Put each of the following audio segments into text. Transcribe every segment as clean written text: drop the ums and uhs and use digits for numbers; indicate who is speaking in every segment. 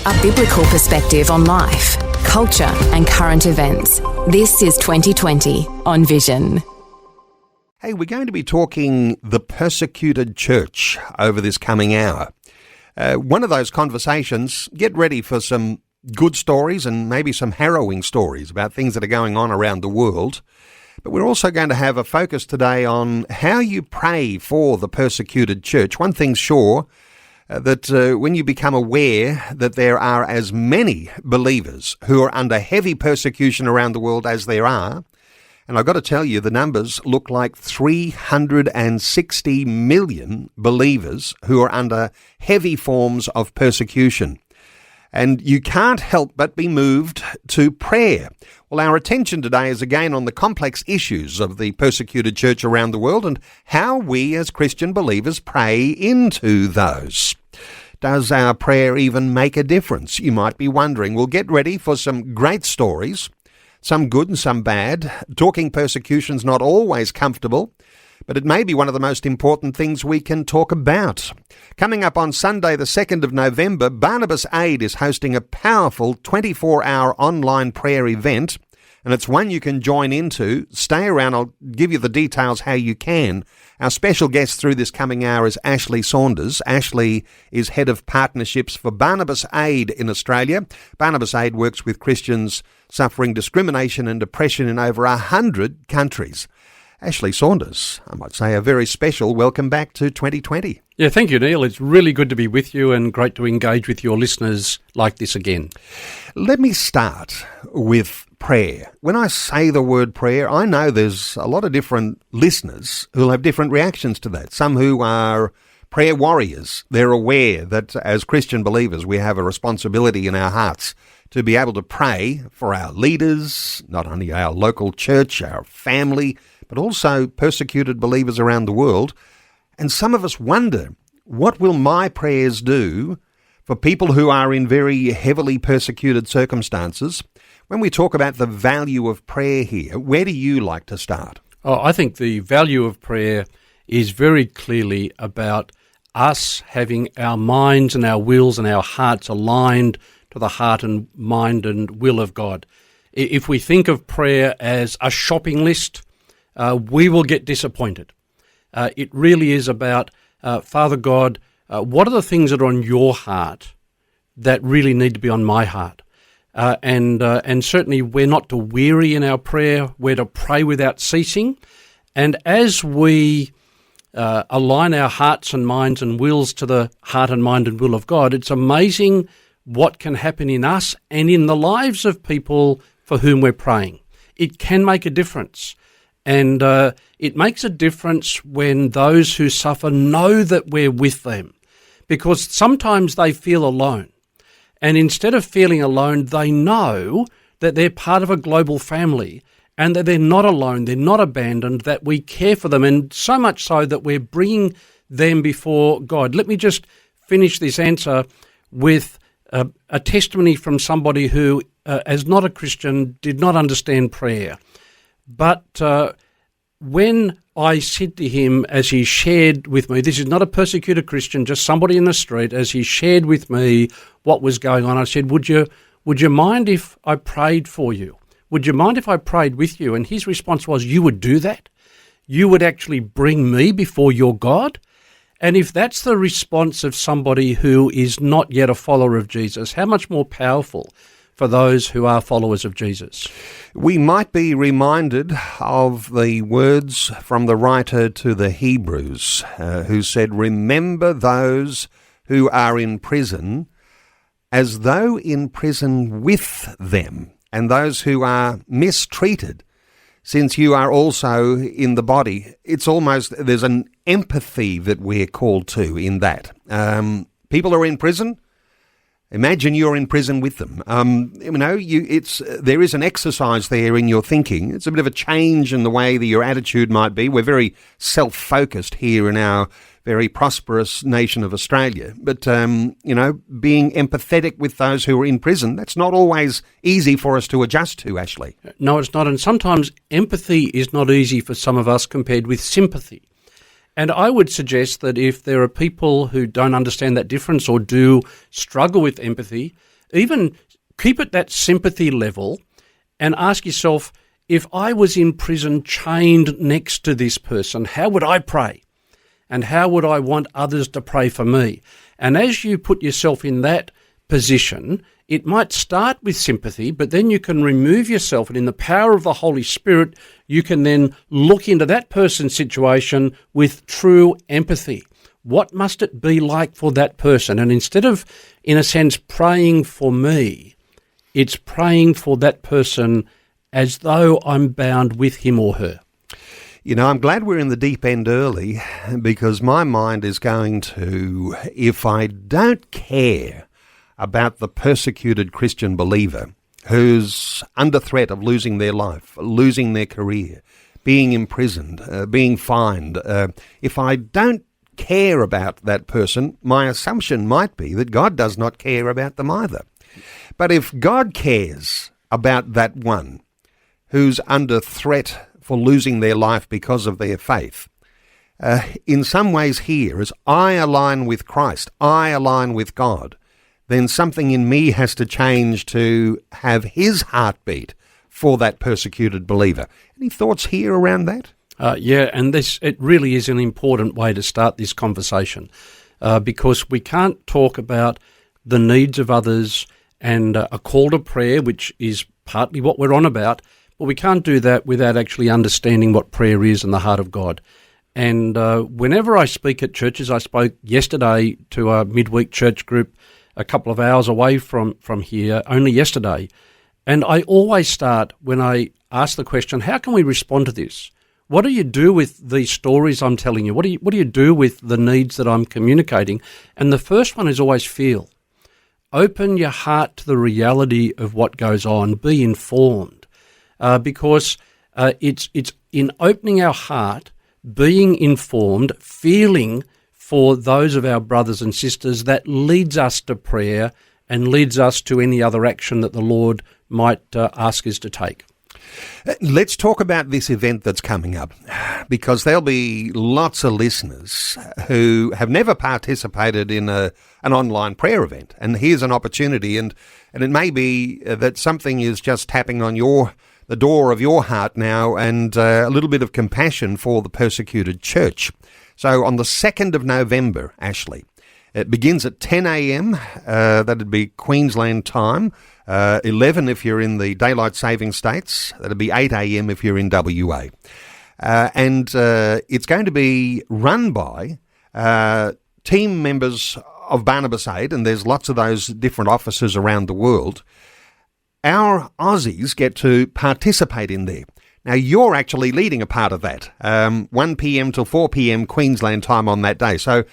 Speaker 1: A biblical perspective on life, culture and current events. This is 2020 on Vision.
Speaker 2: Hey, we're going to be talking the persecuted church over this coming hour. One of those conversations, get ready for some good stories and maybe some harrowing stories about things that are going on around the world. But we're also going to have a focus today on how you pray for the persecuted church. One thing's sure, that when you become aware that there are as many believers who are under heavy persecution around the world as there are, and I've got to tell you, the numbers look like 360 million believers who are under heavy forms of persecution. And you can't help but be moved to prayer. Well, our attention today is again on the complex issues of the persecuted church around the world and how we as Christian believers pray into those. Does our prayer even make a difference? You might be wondering. We'll get ready for some great stories, some good and some bad. Talking persecution's not always comfortable, but it may be one of the most important things we can talk about. Coming up on Sunday, the 2nd of November, Barnabas Aid is hosting a powerful 24-hour online prayer event, and it's one you can join into. Stay around, I'll give you the details how you can. Our special guest through this coming hour is Saunders. Ashley is Head of Partnerships for Barnabas Aid in Australia. Barnabas Aid works with Christians suffering discrimination and depression in over 100 countries. Ashley Saunders, I might say a very special welcome back to 2020.
Speaker 3: Yeah, thank you, Neil. It's really good to be with you and great to engage with your listeners like this again.
Speaker 2: Let me start with prayer. When I say the word prayer, I know there's a lot of different listeners who'll have different reactions to that. Some who are prayer warriors. They're aware that as Christian believers, we have a responsibility in our hearts to be able to pray for our leaders, not only our local church, our family, but also persecuted believers around the world. And some of us wonder, what will my prayers do for people who are in very heavily persecuted circumstances? When we talk about the value of prayer here, where do you like to start?
Speaker 3: Oh, I think the value of prayer is very clearly about us having our minds and our wills and our hearts aligned to the heart and mind and will of God. If we think of prayer as a shopping list, we will get disappointed. It really is about, Father God, what are the things that are on your heart that really need to be on my heart? And certainly we're not to weary in our prayer, we're to pray without ceasing. And as we align our hearts and minds and wills to the heart and mind and will of God, it's amazing what can happen in us and in the lives of people for whom we're praying. It can make a difference. And it makes a difference when those who suffer know that we're with them, because sometimes they feel alone. And instead of feeling alone, they know that they're part of a global family and that they're not alone, they're not abandoned, that we care for them, and so much so that we're bringing them before God. Let me just finish this answer with a testimony from somebody who, as not a Christian, did not understand prayer. But when I said to him, as he shared with me, this is not a persecuted Christian, just somebody in the street, as he shared with me what was going on, I said, would you mind if I prayed for you? Would you mind if I prayed with you? And his response was, you would do that? You would actually bring me before your God? And if that's the response of somebody who is not yet a follower of Jesus, how much more powerful for those who are followers of Jesus?
Speaker 2: We might be reminded of the words from the writer to the Hebrews, who said, remember those who are in prison as though in prison with them, and those who are mistreated, since you are also in the body. It's almost, there's an empathy that we're called to in that. People are in prison. Imagine you're in prison with them. There is an exercise there in your thinking. It's a bit of a change in the way that your attitude might be. We're very self-focused here in our very prosperous nation of Australia. But, being empathetic with those who are in prison, that's not always easy for us to adjust to, Ashley.
Speaker 3: No, it's not. And sometimes empathy is not easy for some of us compared with sympathy. And I would suggest that if there are people who don't understand that difference or do struggle with empathy, even keep it that sympathy level and ask yourself, if I was in prison chained next to this person, how would I pray? And how would I want others to pray for me? And as you put yourself in that position, it might start with sympathy, but then you can remove yourself, and in the power of the Holy Spirit, you can then look into that person's situation with true empathy. What must it be like for that person? And instead of, in a sense, praying for me, it's praying for that person as though I'm bound with him or her.
Speaker 2: You know, I'm glad we're in the deep end early, because my mind is going to, if I don't care about the persecuted Christian believer who's under threat of losing their life, losing their career, being imprisoned, being fined, if I don't care about that person, my assumption might be that God does not care about them either. But if God cares about that one who's under threat for losing their life because of their faith, in some ways here, as I align with Christ, I align with God, then something in me has to change to have his heartbeat for that persecuted believer. Any thoughts here around that?
Speaker 3: Yeah, and it really is an important way to start this conversation, because we can't talk about the needs of others and a call to prayer, which is partly what we're on about, but we can't do that without actually understanding what prayer is in the heart of God. And whenever I speak at churches, I spoke yesterday to a midweek church group a couple of hours away from here, only yesterday, and I always start when I ask the question, how can we respond to this? What do you do with these stories I'm telling you? What do you do with the needs that I'm communicating? And the first one is always feel. Open your heart to the reality of what goes on. Be informed, because it's in opening our heart, being informed, feeling for those of our brothers and sisters that leads us to prayer and leads us to any other action that the Lord might ask us to take.
Speaker 2: Let's talk about this event that's coming up, because there'll be lots of listeners who have never participated in an online prayer event. And here's an opportunity, and it may be that something is just tapping on the door of your heart now, and a little bit of compassion for the persecuted church. So on the 2nd of November, Ashley, it begins at 10 a.m. That'd be Queensland time. 11 if you're in the daylight saving states. That'd be 8 a.m. if you're in WA. And it's going to be run by team members of Barnabas Aid, and there's lots of those different offices around the world. Our Aussies get to participate in there. Now, you're actually leading a part of that, 1 p.m. till 4 p.m. Queensland time on that day. So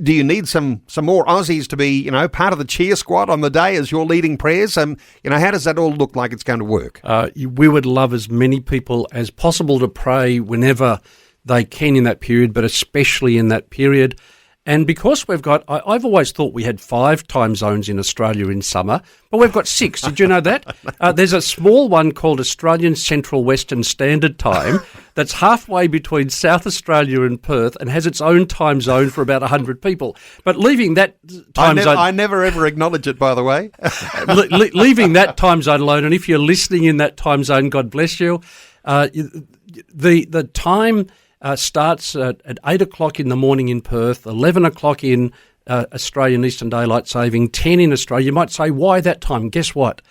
Speaker 2: do you need some more Aussies to be, part of the cheer squad on the day as you're leading prayers? How does that all look like it's going to work?
Speaker 3: We would love as many people as possible to pray whenever they can in that period, but especially in that period. And because I've always thought we had 5 time zones in Australia in summer, but we've got 6. Did you know that? There's a small one called Australian Central Western Standard Time that's halfway between South Australia and Perth and has its own time zone for about 100 people. But leaving that time zone...
Speaker 2: I never ever acknowledge it, by the way.
Speaker 3: Leaving that time zone alone, and if you're listening in that time zone, God bless you, the time... starts at 8 o'clock in the morning in Perth, 11 o'clock in Australian Eastern Daylight Saving, 10 in Australia. You might say, why that time? Guess what?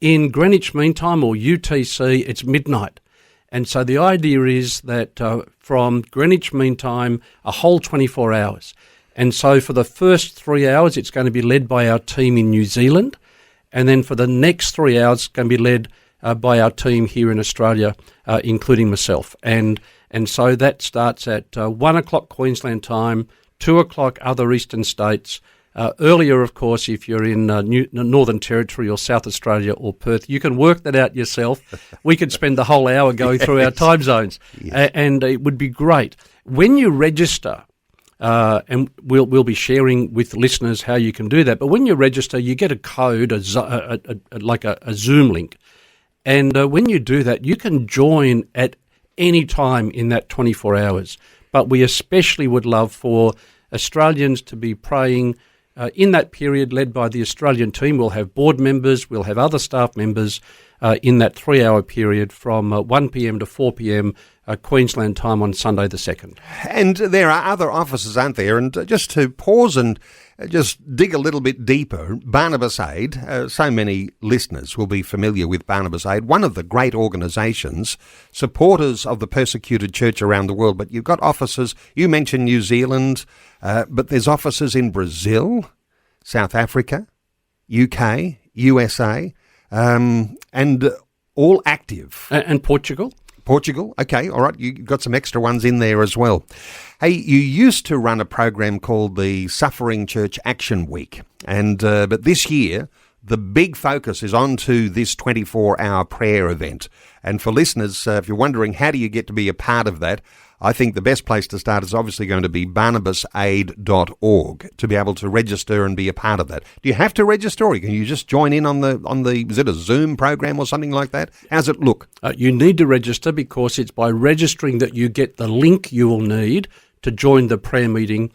Speaker 3: In Greenwich Mean Time, or UTC, it's midnight. And so the idea is that from Greenwich Mean Time, a whole 24 hours. And so for the first 3 hours, it's going to be led by our team in New Zealand. And then for the next 3 hours, it's going to be led by our team here in Australia, including myself. And so that starts at 1 o'clock Queensland time, 2 o'clock other eastern states. Earlier, of course, if you're in Northern Territory or South Australia or Perth, you can work that out yourself. We could spend the whole hour going through our time zones, and it would be great. When you register, and we'll be sharing with listeners how you can do that, but when you register, you get a code, like a Zoom link. And when you do that, you can join at any time in that 24 hours. but we especially would love for Australians to be praying in that period, led by the Australian team. We'll have board members, we'll have other staff members in that 3-hour period from 1 p.m. to 4 p.m. Queensland time on Sunday the 2nd.
Speaker 2: And there are other offices, aren't there? And just to pause and just dig a little bit deeper, Barnabas Aid, so many listeners will be familiar with Barnabas Aid, one of the great organisations, supporters of the persecuted church around the world. But you've got offices, you mentioned New Zealand, but there's offices in Brazil, South Africa, UK, USA, and all active.
Speaker 3: And Portugal.
Speaker 2: Portugal, okay, all right, you've got some extra ones in there as well. Hey, you used to run a program called the Suffering Church Action Week, and but this year the big focus is on to this 24-hour prayer event. And for listeners, if you're wondering how do you get to be a part of that, I think the best place to start is obviously going to be barnabasaid.org to be able to register and be a part of that. Do you have to register, or can you just join in on the is it a Zoom program or something like that? How's it look?
Speaker 3: You need to register, because it's by registering that you get the link you will need to join the prayer meeting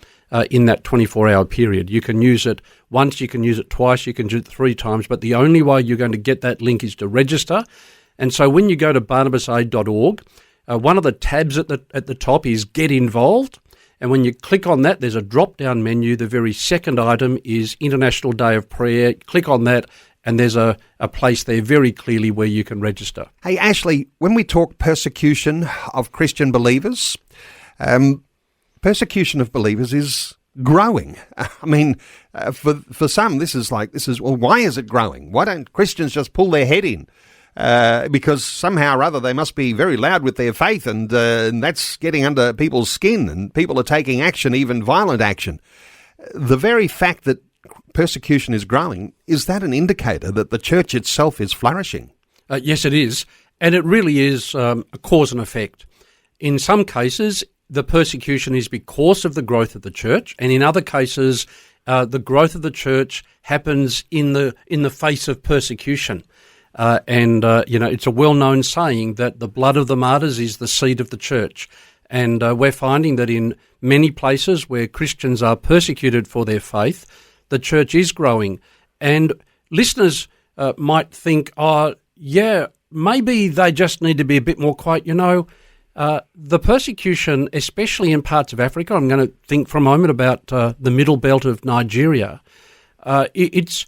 Speaker 3: in that 24-hour period. You can use it once, you can use it twice, you can use it 3 times, but the only way you're going to get that link is to register. And so when you go to barnabasaid.org, one of the tabs at the top is Get Involved, and when you click on that, there's a drop-down menu. The very second item is International Day of Prayer. Click on that, and there's a place there very clearly where you can register.
Speaker 2: Hey, Ashley, when we talk persecution of Christian believers, persecution of believers is growing. I mean, for some, this is well, why is it growing? Why don't Christians just pull their head in? Because somehow or other they must be very loud with their faith, and that's getting under people's skin, and people are taking action, even violent action. The very fact that persecution is growing, is that an indicator that the church itself is flourishing?
Speaker 3: Yes, it is, and it really is a cause and effect. In some cases, the persecution is because of the growth of the church, and in other cases, the growth of the church happens in the face of persecution. It's a well-known saying that the blood of the martyrs is the seed of the church. And we're finding that in many places where Christians are persecuted for their faith, the church is growing. And listeners might think, maybe they just need to be a bit more quiet. The persecution, especially in parts of Africa, I'm going to think for a moment about the middle belt of Nigeria, it's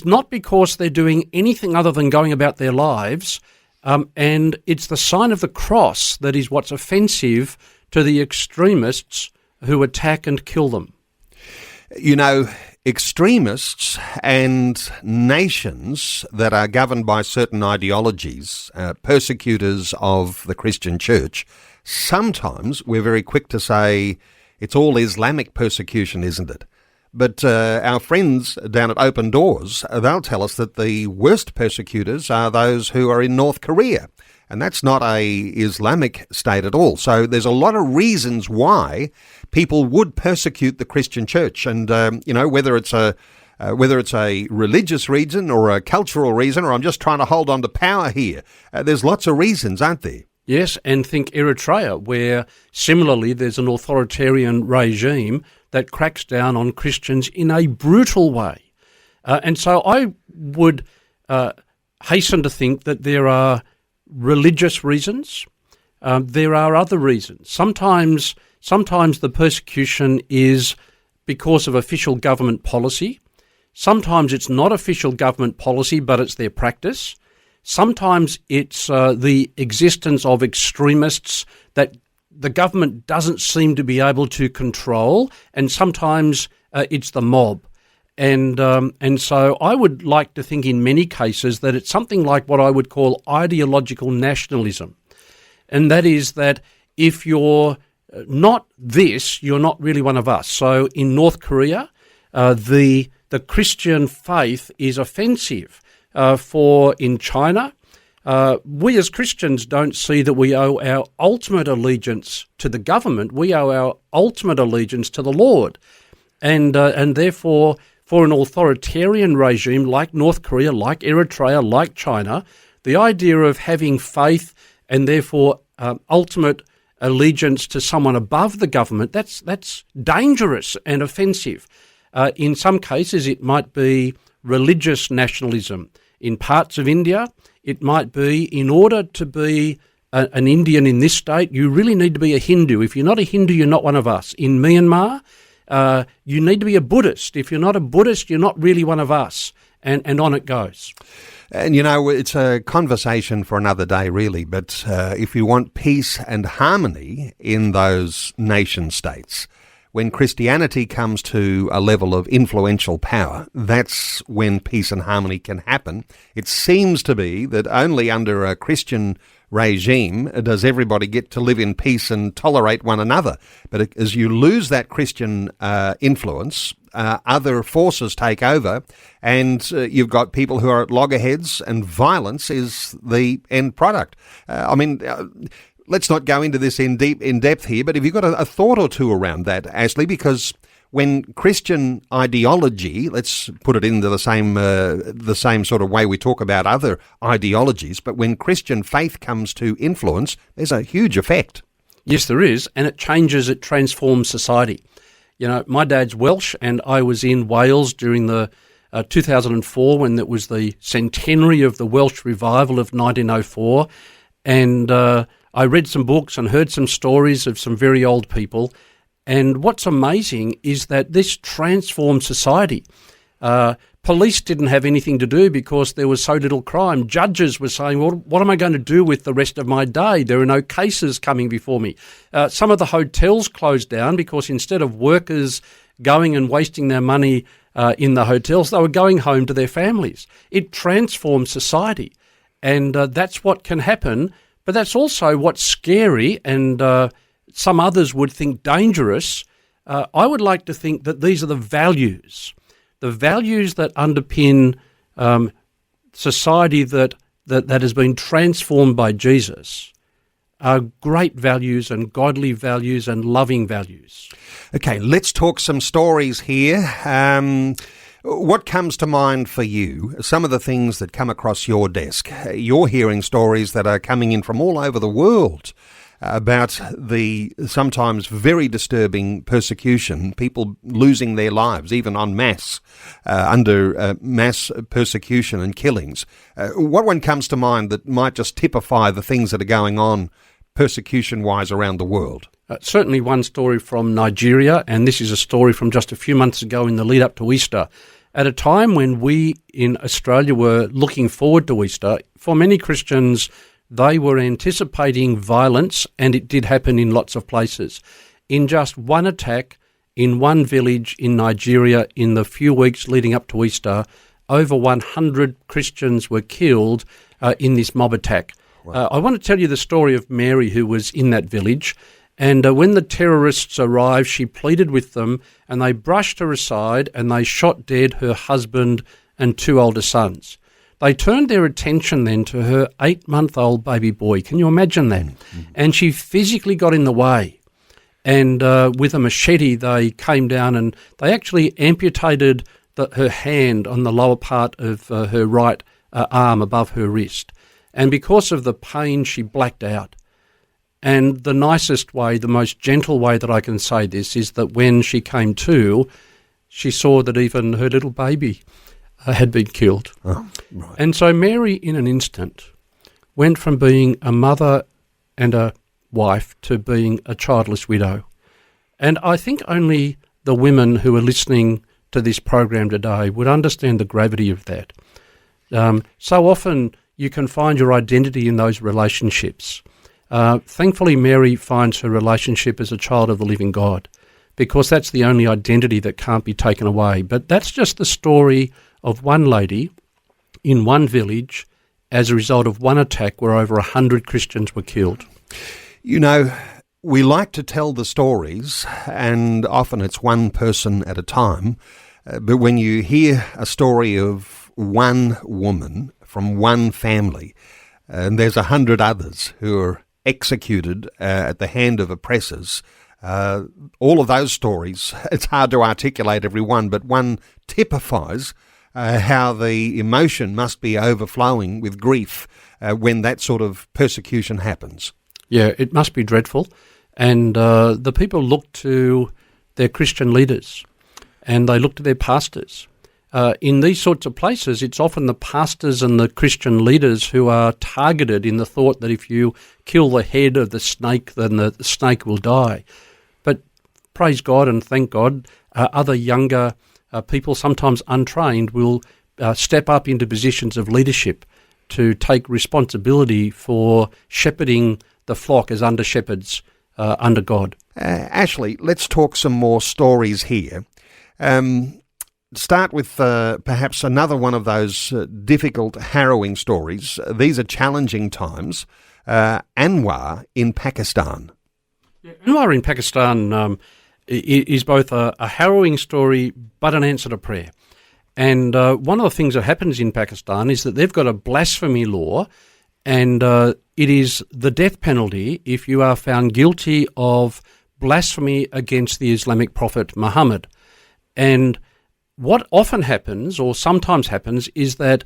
Speaker 3: not because they're doing anything other than going about their lives, and it's the sign of the cross that is what's offensive to the extremists who attack and kill them.
Speaker 2: Extremists and nations that are governed by certain ideologies, persecutors of the Christian church, sometimes we're very quick to say it's all Islamic persecution, isn't it? But our friends down at Open Doors, they'll tell us that the worst persecutors are those who are in North Korea. And that's not a Islamic state at all. So there's a lot of reasons why people would persecute the Christian church. And, whether it's a religious reason or a cultural reason, or I'm just trying to hold on to power here, there's lots of reasons, aren't there?
Speaker 3: Yes, and think Eritrea, where similarly there's an authoritarian regime that cracks down on Christians in a brutal way. And so I would hasten to think that there are religious reasons. There are other reasons. Sometimes the persecution is because of official government policy. Sometimes it's not official government policy, but it's their practice. Sometimes it's the existence of extremists that the government doesn't seem to be able to control, and sometimes it's the mob. And so I would like to think in many cases that it's something like what I would call ideological nationalism. And that is that if you're not this, you're not really one of us. So in North Korea, the Christian faith is offensive. In China, we as Christians don't see that we owe our ultimate allegiance to the government. We owe our ultimate allegiance to the Lord. And therefore, for an authoritarian regime like North Korea, like Eritrea, like China, the idea of having faith and therefore ultimate allegiance to someone above the government, that's dangerous and offensive. In some cases, it might be religious nationalism. In parts of India, it might be, in order to be an Indian in this state, you really need to be a Hindu. If you're not a Hindu, you're not one of us. In Myanmar, you need to be a Buddhist. If you're not a Buddhist, you're not really one of us. And on it goes.
Speaker 2: And, you know, it's a conversation for another day, really. But if you want peace and harmony in those nation states, when Christianity comes to a level of influential power, that's when peace and harmony can happen. It seems to be that only under a Christian regime does everybody get to live in peace and tolerate one another. But as you lose that Christian influence, other forces take over, and you've got people who are at loggerheads, and violence is the end product. Let's not go into this in depth here, but have you got a thought or two around that, Ashley? Because when Christian ideology, let's put it into the same sort of way we talk about other ideologies, but when Christian faith comes to influence, there's a huge effect.
Speaker 3: Yes, there is, and it transforms society. You know, my dad's Welsh, and I was in Wales during the 2004 when it was the centenary of the Welsh revival of 1904, and I read some books and heard some stories of some very old people. And what's amazing is that this transformed society. Police didn't have anything to do because there was so little crime. Judges were saying, well, what am I going to do with the rest of my day? There are no cases coming before me. Some of the hotels closed down because instead of workers going and wasting their money in the hotels, they were going home to their families. It transformed society. And that's what can happen. But that's also what's scary, and some others would think dangerous. I would like to think that these are the values that underpin society that has been transformed by Jesus are great values and godly values and loving values.
Speaker 2: Okay, let's talk some stories here. What comes to mind for you? Some of the things that come across your desk. You're hearing stories that are coming in from all over the world about the sometimes very disturbing persecution, people losing their lives, even en masse, under mass persecution and killings. What one comes to mind that might just typify the things that are going on persecution-wise around the world?
Speaker 3: Certainly one story from Nigeria, and this is a story from just a few months ago in the lead up to Easter. At a time when we in Australia were looking forward to Easter, for many Christians, they were anticipating violence, and it did happen in lots of places. In just one attack in one village in Nigeria in the few weeks leading up to Easter, over 100 Christians were killed in this mob attack. Wow. I want to tell you the story of Mary, who was in that village. And when the terrorists arrived, she pleaded with them, and they brushed her aside, and they shot dead her husband and 2 older sons. They turned their attention then to her 8-month-old baby boy. Can you imagine that? Mm-hmm. And she physically got in the way. And with a machete, they came down and they actually amputated her hand on the lower part of her right arm above her wrist. And because of the pain, she blacked out. And the nicest way, the most gentle way that I can say this is that when she came to, she saw that even her little baby had been killed. Oh, right. And so Mary, in an instant, went from being a mother and a wife to being a childless widow. And I think only the women who are listening to this program today would understand the gravity of that. So often you can find your identity in those relationships. Thankfully, Mary finds her relationship as a child of the living God, because that's the only identity that can't be taken away. But that's just the story of one lady in one village as a result of one attack where over 100 Christians were killed.
Speaker 2: You know, we like to tell the stories, and often it's one person at a time. But when you hear a story of one woman from one family, and there's 100 others who are executed at the hand of oppressors, all of those stories, it's hard to articulate every one, but one typifies how the emotion must be overflowing with grief when that sort of persecution happens.
Speaker 3: Yeah, it must be dreadful. And the people look to their Christian leaders and they look to their pastors. In these sorts of places, it's often the pastors and the Christian leaders who are targeted in the thought that if you kill the head of the snake, then the snake will die. But praise God and thank God, other younger people, sometimes untrained, will step up into positions of leadership to take responsibility for shepherding the flock as under-shepherds under God.
Speaker 2: Ashley, let's talk some more stories here. Start with perhaps another one of those difficult, harrowing stories. These are challenging times. Anwar in Pakistan.
Speaker 3: Anwar in Pakistan is both a harrowing story but an answer to prayer. And one of the things that happens in Pakistan is that they've got a blasphemy law, and it is the death penalty if you are found guilty of blasphemy against the Islamic prophet Muhammad. And what often happens, or sometimes happens, is that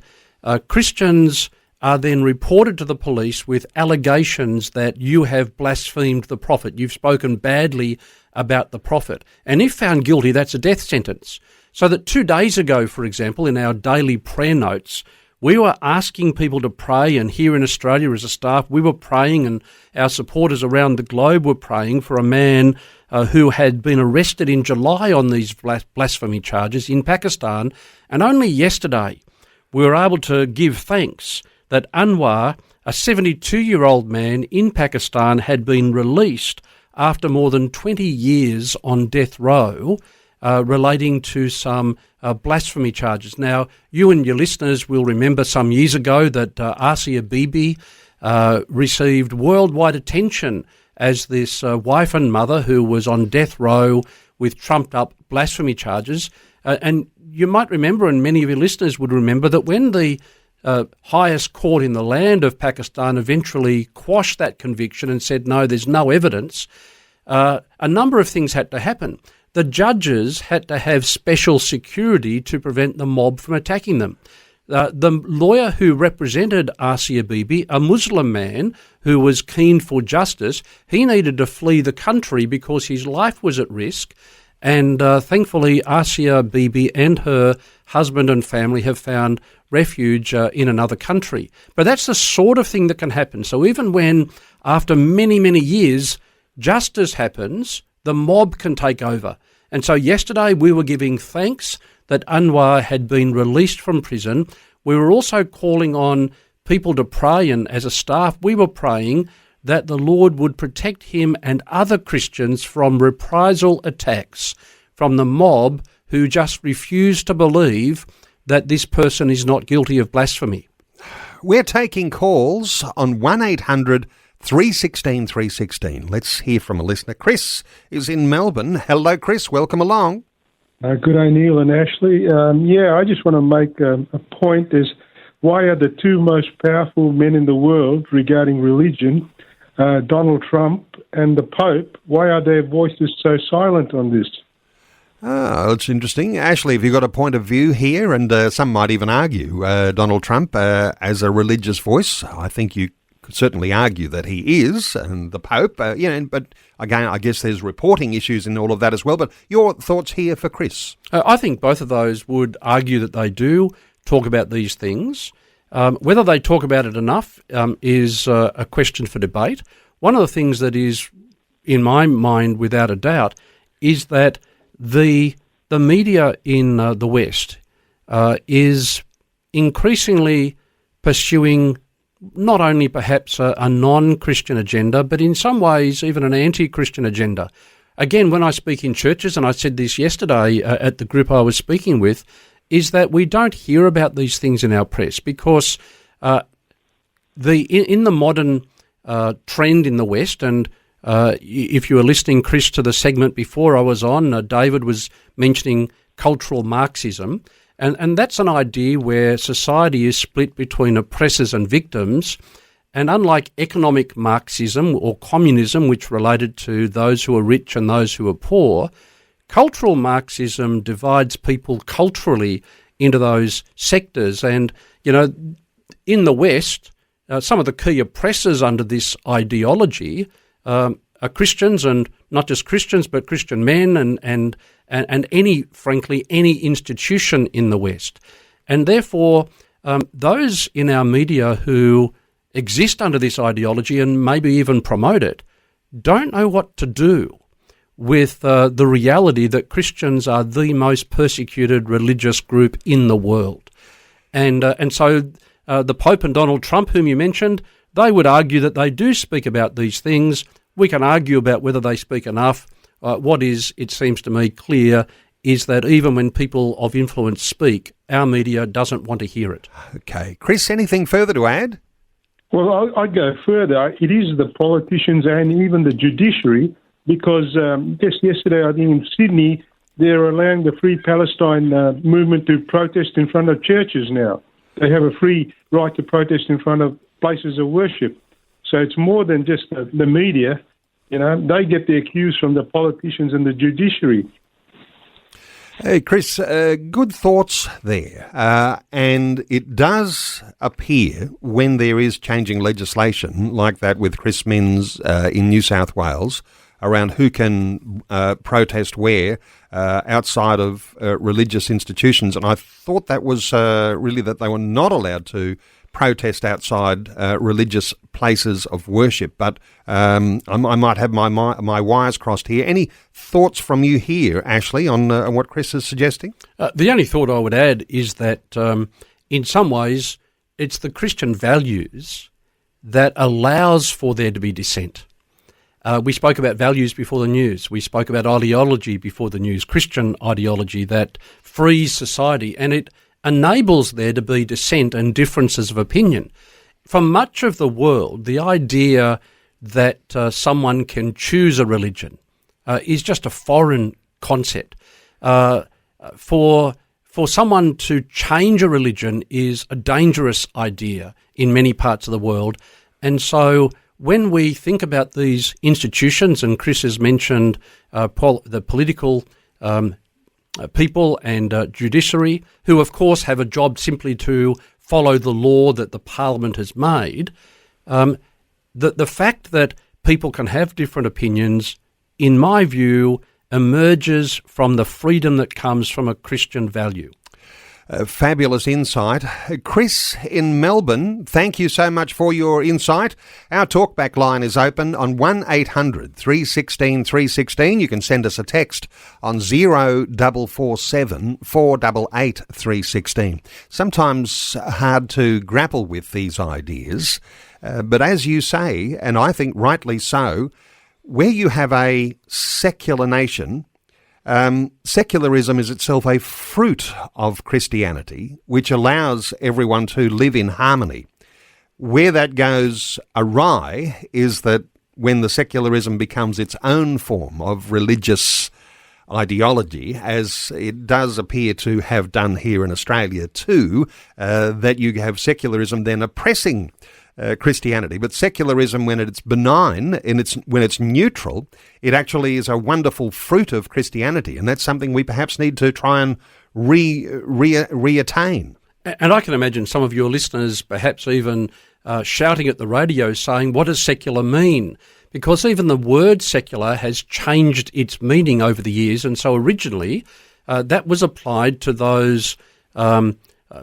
Speaker 3: Christians are then reported to the police with allegations that you have blasphemed the prophet. You've spoken badly about the prophet. And if found guilty, that's a death sentence. So that 2 days ago, for example, in our daily prayer notes, we were asking people to pray, and here in Australia as a staff, we were praying, and our supporters around the globe were praying for a man who had been arrested in July on these blasphemy charges in Pakistan. And only yesterday we were able to give thanks that Anwar, a 72-year-old man in Pakistan, had been released after more than 20 years on death row relating to some blasphemy charges. Now, you and your listeners will remember some years ago that Asia Bibi received worldwide attention as this wife and mother who was on death row with trumped-up blasphemy charges. And you might remember, and many of your listeners would remember, that when the highest court in the land of Pakistan eventually quashed that conviction and said, no, there's no evidence, a number of things had to happen. The judges had to have special security to prevent the mob from attacking them. The lawyer who represented Asia Bibi, a Muslim man who was keen for justice, he needed to flee the country because his life was at risk. And thankfully, Asia Bibi and her husband and family have found refuge in another country. But that's the sort of thing that can happen. So even when, after many, many years, justice happens, the mob can take over. And so yesterday we were giving thanks that Anwar had been released from prison. We were also calling on people to pray, and as a staff we were praying that the Lord would protect him and other Christians from reprisal attacks from the mob who just refuse to believe that this person is not guilty of blasphemy.
Speaker 2: We're taking calls on 1-800 316 316. Let's hear from a listener. Chris is in Melbourne. Hello, Chris. Welcome along.
Speaker 4: Good day, Neil and Ashley. I just want to make a point. Is why are the two most powerful men in the world regarding religion, Donald Trump and the Pope, why are their voices so silent on this?
Speaker 2: Oh, it's interesting. Ashley, have you got a point of view here? And some might even argue Donald Trump as a religious voice. I think you could certainly argue that he is, and the Pope, but again, I guess there's reporting issues in all of that as well. But your thoughts here for Chris?
Speaker 3: I think both of those would argue that they do talk about these things. Whether they talk about it enough is a question for debate. One of the things that is, in my mind, without a doubt, is that the media in the West is increasingly pursuing not only perhaps a non-Christian agenda, but in some ways even an anti-Christian agenda. Again, when I speak in churches, and I said this yesterday at the group I was speaking with, is that we don't hear about these things in our press because in the modern trend in the West, and if you were listening, Chris, to the segment before I was on, David was mentioning cultural Marxism, and that's an idea where society is split between oppressors and victims. And unlike economic Marxism or communism, which related to those who are rich and those who are poor, cultural Marxism divides people culturally into those sectors. And, in the West, some of the key oppressors under this ideology are Christians, and not just Christians, but Christian men and any institution in the West. And therefore, those in our media who exist under this ideology and maybe even promote it don't know what to do with the reality that Christians are the most persecuted religious group in the world. And so the Pope and Donald Trump, whom you mentioned, they would argue that they do speak about these things. We can argue about whether they speak enough. What is, it seems to me, clear is that even when people of influence speak, our media doesn't want to hear it.
Speaker 2: Okay. Chris, anything further to add?
Speaker 4: Well, I'd go further. It is the politicians and even the judiciary, because just yesterday, I think in Sydney, they're allowing the Free Palestine movement to protest in front of churches now. They have a free right to protest in front of places of worship. So it's more than just the media. You know, they get the accuse from the politicians and the judiciary.
Speaker 2: Hey, Chris, good thoughts there. And it does appear when there is changing legislation like that with Chris Minns in New South Wales around who can protest where outside of religious institutions. And I thought that was really that they were not allowed to protest outside religious places of worship. But I might have my wires crossed here. Any thoughts from you here, Ashley, on what Chris is suggesting?
Speaker 3: The only thought I would add is that in some ways it's the Christian values that allows for there to be dissent. We spoke about values before the news. We spoke about ideology before the news, Christian ideology that frees society, and it enables there to be dissent and differences of opinion. For much of the world, the idea that someone can choose a religion is just a foreign concept. For someone to change a religion is a dangerous idea in many parts of the world. And so when we think about these institutions, and Chris has mentioned the political people and judiciary, who of course have a job simply to follow the law that the Parliament has made, the fact that people can have different opinions, in my view, emerges from the freedom that comes from a Christian value.
Speaker 2: Fabulous insight. Chris in Melbourne, thank you so much for your insight. Our talkback line is open on 1800 316 316. You can send us a text on 0447 488 316. Sometimes hard to grapple with these ideas, but as you say, and I think rightly so, where you have a secular nation, secularism is itself a fruit of Christianity, which allows everyone to live in harmony. Where that goes awry is that when the secularism becomes its own form of religious ideology, as it does appear to have done here in Australia too, that you have secularism then oppressing Christianity. But secularism, when it's benign and when it's neutral, it actually is a wonderful fruit of Christianity, and that's something we perhaps need to try and reattain.
Speaker 3: And I can imagine some of your listeners perhaps even shouting at the radio saying, what does secular mean? Because even the word secular has changed its meaning over the years, and so originally that was applied to those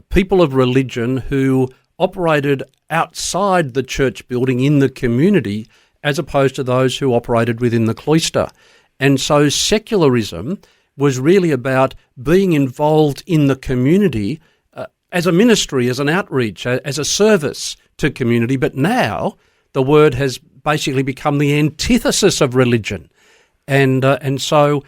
Speaker 3: people of religion who operated outside the church building in the community, as opposed to those who operated within the cloister. And so secularism was really about being involved in the community as a ministry, as an outreach, as a service to community. But now the word has basically become the antithesis of religion. And so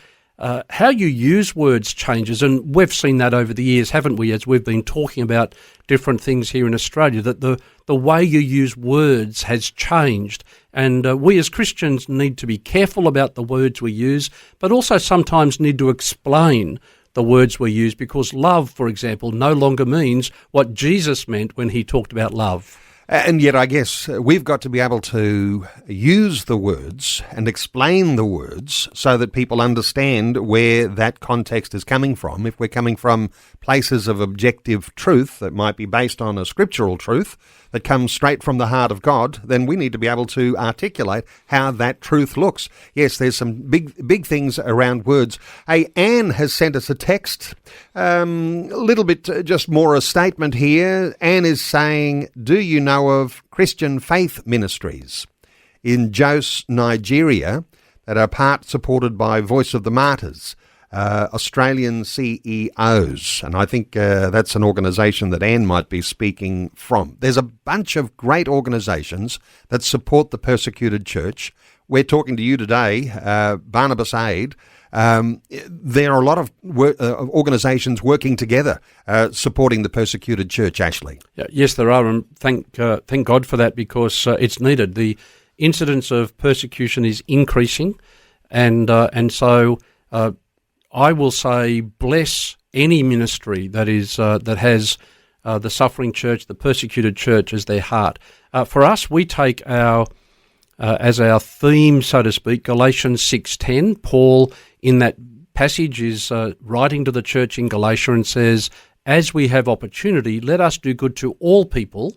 Speaker 3: how you use words changes, and we've seen that over the years, haven't we, as we've been talking about different things here in Australia, that the way you use words has changed. And we as Christians need to be careful about the words we use, but also sometimes need to explain the words we use, because love, for example, no longer means what Jesus meant when he talked about love.
Speaker 2: And yet I guess we've got to be able to use the words and explain the words so that people understand where that context is coming from. If we're coming from places of objective truth that might be based on a scriptural truth that comes straight from the heart of God, then we need to be able to articulate how that truth looks. Yes, there's some big things around words. Hey, Anne has sent us a text, a little bit just more a statement here. Anne is saying, do you know of Christian faith ministries in Jos, Nigeria, that are part supported by Voice of the Martyrs, Australian CEOs? And I think that's an organisation that Anne might be speaking from. There's a bunch of great organisations that support the persecuted church. We're talking to you today, Barnabas Aid. There are a lot of organisations working together supporting the persecuted church, Ashley.
Speaker 3: Yes, there are, and thank God for that, because it's needed. The incidence of persecution is increasing, and so I will say, bless any ministry that has the suffering church, the persecuted church, as their heart. For us, we take as our theme, so to speak, Galatians 6:10. Paul, in that passage, is writing to the church in Galatia and says, as we have opportunity, let us do good to all people.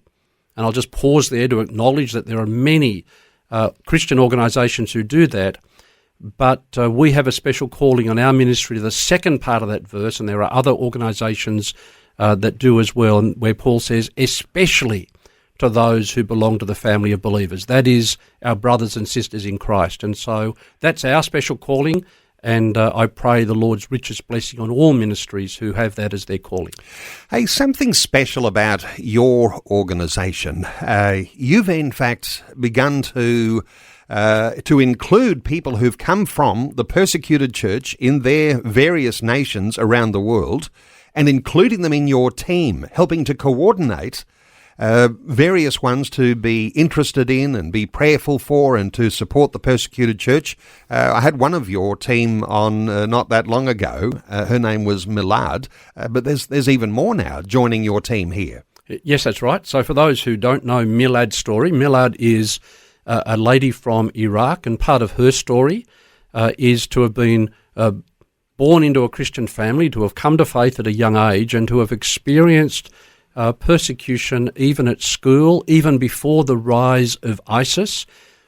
Speaker 3: And I'll just pause there to acknowledge that there are many Christian organisations who do that, but we have a special calling on our ministry to the second part of that verse, and there are other organisations that do as well, and where Paul says, especially to those who belong to the family of believers. That is our brothers and sisters in Christ. And so that's our special calling, and I pray the Lord's richest blessing on all ministries who have that as their calling.
Speaker 2: Hey, something special about your organisation. You've in fact begun to include people who've come from the persecuted church in their various nations around the world, and including them in your team, helping to coordinate various ones to be interested in and be prayerful for and to support the persecuted church. I had one of your team on not that long ago. Her name was Milad, but there's even more now joining your team here.
Speaker 3: Yes, that's right. So for those who don't know Milad's story, Milad is a lady from Iraq, and part of her story is to have been born into a Christian family, to have come to faith at a young age, and to have experienced persecution even at school, even before the rise of ISIS,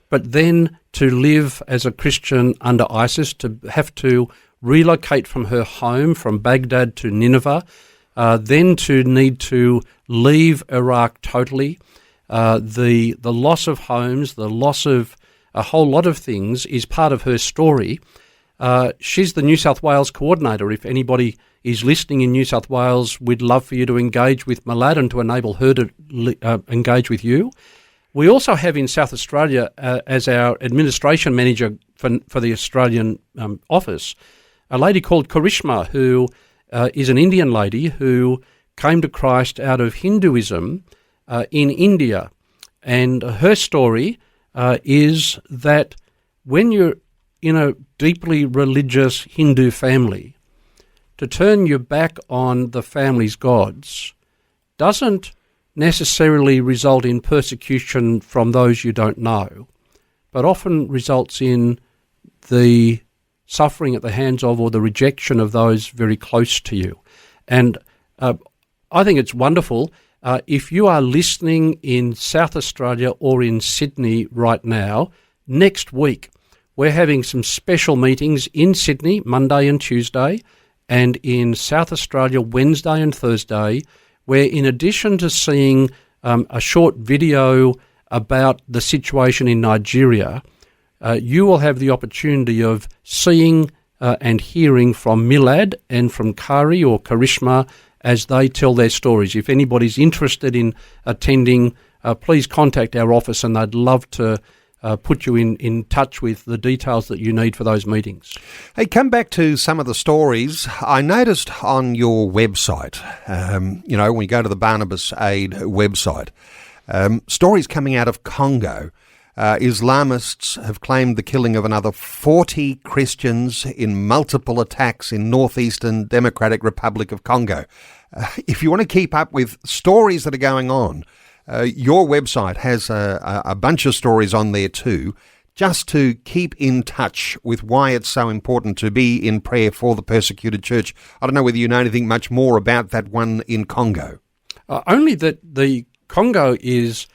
Speaker 3: but then to live as a Christian under ISIS, to have to relocate from her home from Baghdad to Nineveh, then to need to leave Iraq totally. The loss of homes, the loss of a whole lot of things is part of her story. She's the New South Wales coordinator. If anybody is listening in New South Wales, we'd love for you to engage with Milad and to enable her to engage with you. We also have in South Australia, as our administration manager for the Australian office, a lady called Karishma, who is an Indian lady who came to Christ out of Hinduism in India. And her story is that when you're in a deeply religious Hindu family, to turn your back on the family's gods doesn't necessarily result in persecution from those you don't know, but often results in the suffering at the hands of or the rejection of those very close to you. And I think it's wonderful. If you are listening in South Australia or in Sydney right now, next week we're having some special meetings in Sydney, Monday and Tuesday, and in South Australia, Wednesday and Thursday, where in addition to seeing a short video about the situation in Nigeria, you will have the opportunity of seeing and hearing from Milad and from Kari or Karishma as they tell their stories. If anybody's interested in attending, please contact our office, and they'd love to put you in touch with the details that you need for those meetings.
Speaker 2: Hey, come back to some of the stories. I noticed on your website, when you go to the Barnabas Aid website, stories coming out of Congo. Islamists have claimed the killing of another 40 Christians in multiple attacks in northeastern Democratic Republic of Congo. If you want to keep up with stories that are going on, Your website has a bunch of stories on there too, just to keep in touch with why it's so important to be in prayer for the persecuted church. I don't know whether you know anything much more about that one in Congo.
Speaker 3: Only that the Congo is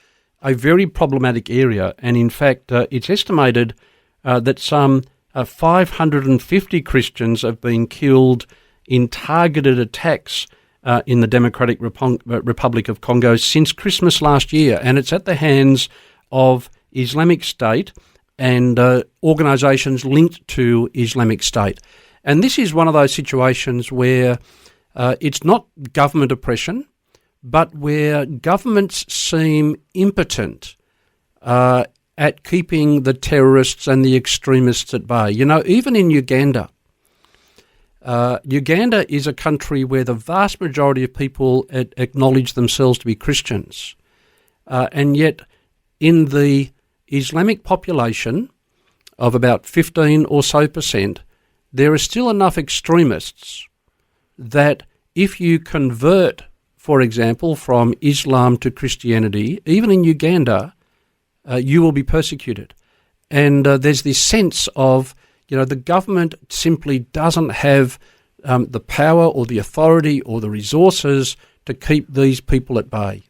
Speaker 3: a very problematic area, and in fact it's estimated that some 550 Christians have been killed in targeted attacks in the Democratic Republic of Congo since Christmas last year, and it's at the hands of Islamic State and organisations linked to Islamic State. And this is one of those situations where it's not government oppression, but where governments seem impotent at keeping the terrorists and the extremists at bay. You know, even in Uganda, Uganda is a country where the vast majority of people acknowledge themselves to be Christians. And yet in the Islamic population of about 15 or so %, there are still enough extremists that if you convert, for example, from Islam to Christianity, even in Uganda, you will be persecuted. And there's this sense of, you know, the government simply doesn't have the power or the authority or the resources to keep these people at bay.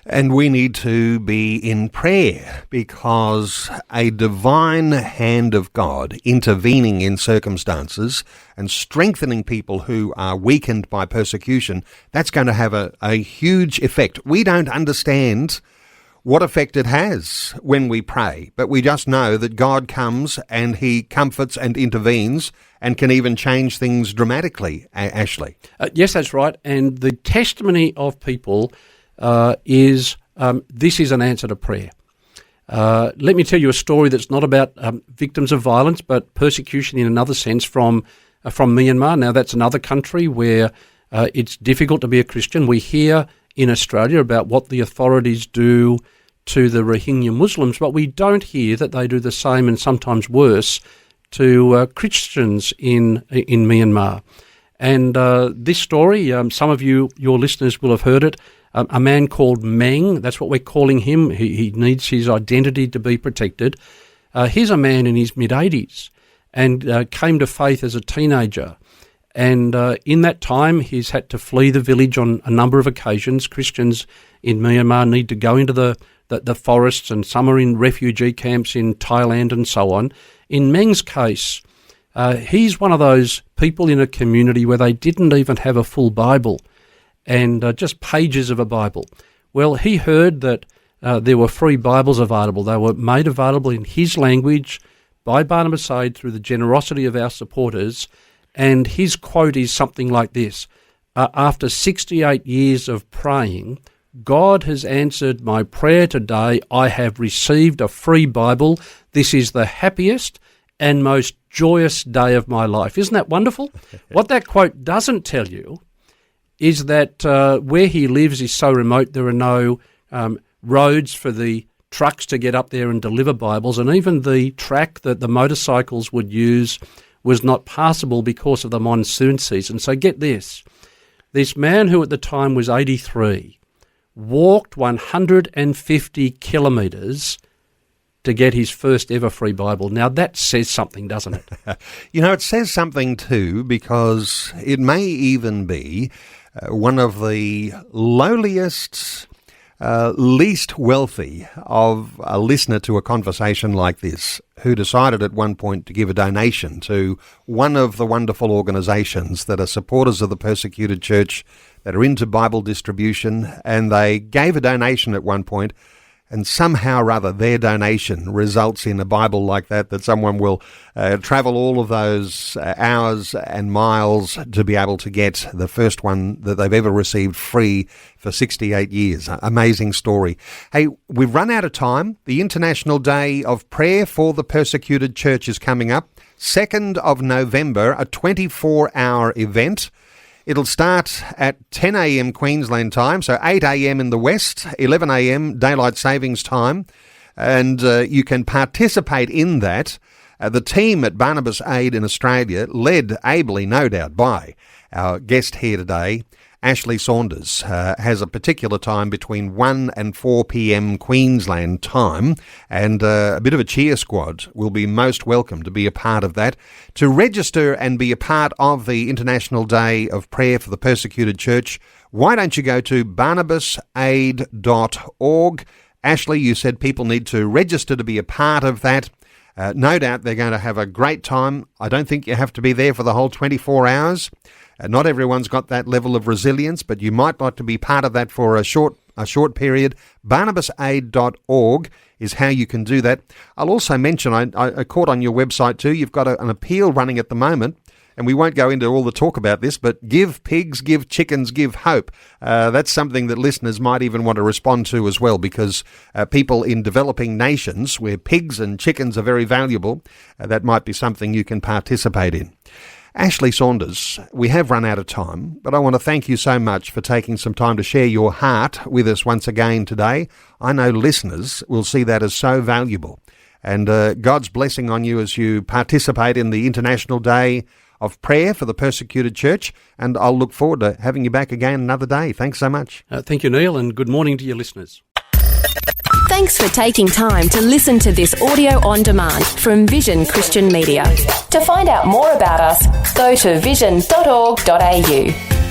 Speaker 2: And we need to be in prayer because a divine hand of God intervening in circumstances and strengthening people who are weakened by persecution, that's going to have a huge effect. We don't understand what effect it has when we pray, but we just know that God comes and he comforts and intervenes and can even change things dramatically, Ashley.
Speaker 3: Yes, that's right. And the testimony of people is this is an answer to prayer. Let me tell you a story that's not about victims of violence, but persecution in another sense from Myanmar. Now, that's another country where it's difficult to be a Christian. We hear in Australia about what the authorities do to the Rohingya Muslims, but we don't hear that they do the same and sometimes worse to Christians in Myanmar. And this story, some of your listeners will have heard it. A man called Meng, that's what we're calling him. He needs his identity to be protected. He's a man in his mid-80s and came to faith as a teenager. And in that time, he's had to flee the village on a number of occasions. Christians in Myanmar need to go into the forests, and some are in refugee camps in Thailand and so on. In Meng's case, he's one of those people in a community where they didn't even have a full Bible and just pages of a Bible. Well, he heard that there were free Bibles available. They were made available in his language by Barnabas Aid through the generosity of our supporters. And his quote is something like this: after 68 years of praying, God has answered my prayer today. I have received a free Bible. This is the happiest and most joyous day of my life. Isn't that wonderful? What that quote doesn't tell you is that where he lives is so remote, there are no roads for the trucks to get up there and deliver Bibles, and even the track that the motorcycles would use was not passable because of the monsoon season. So get this man who at the time was 83 walked 150 kilometres to get his first ever free Bible. Now that says something, doesn't it?
Speaker 2: You know, it says something too, because it may even be one of the lowliest, least wealthy of a listener to a conversation like this, who decided at one point to give a donation to one of the wonderful organisations that are supporters of the persecuted church, that are into Bible distribution, and they gave a donation at one point, and somehow or other their donation results in a Bible like that someone will travel all of those hours and miles to be able to get the first one that they've ever received free for 68 years. Amazing story. Hey, we've run out of time. The International Day of Prayer for the Persecuted Church is coming up. 2nd of November, a 24-hour event. It'll start at 10 a.m. Queensland time, so 8 a.m. in the west, 11 a.m. daylight savings time, and you can participate in that. The team at Barnabas Aid in Australia, led ably, no doubt, by our guest here today, Ashley Saunders, has a particular time between 1 and 4 p.m. Queensland time, and a bit of a cheer squad will be most welcome to be a part of that. To register and be a part of the International Day of Prayer for the Persecuted Church, why don't you go to barnabasaid.org. Ashley, you said people need to register to be a part of that. No doubt they're going to have a great time. I don't think you have to be there for the whole 24 hours. Not everyone's got that level of resilience, but you might like to be part of that for a short period. barnabasaid.org is how you can do that. I'll also mention, I caught on your website too, you've got an appeal running at the moment, and we won't go into all the talk about this, but give pigs, give chickens, give hope. That's something that listeners might even want to respond to as well, because people in developing nations where pigs and chickens are very valuable, that might be something you can participate in. Ashley Saunders, we have run out of time, but I want to thank you so much for taking some time to share your heart with us once again today. I know listeners will see that as so valuable. And God's blessing on you as you participate in the International Day of Prayer for the Persecuted Church, and I'll look forward to having you back again another day. Thanks so much.
Speaker 3: Thank you, Neil, and good morning to your listeners.
Speaker 1: Thanks for taking time to listen to this audio on demand from Vision Christian Media. To find out more about us, go to vision.org.au.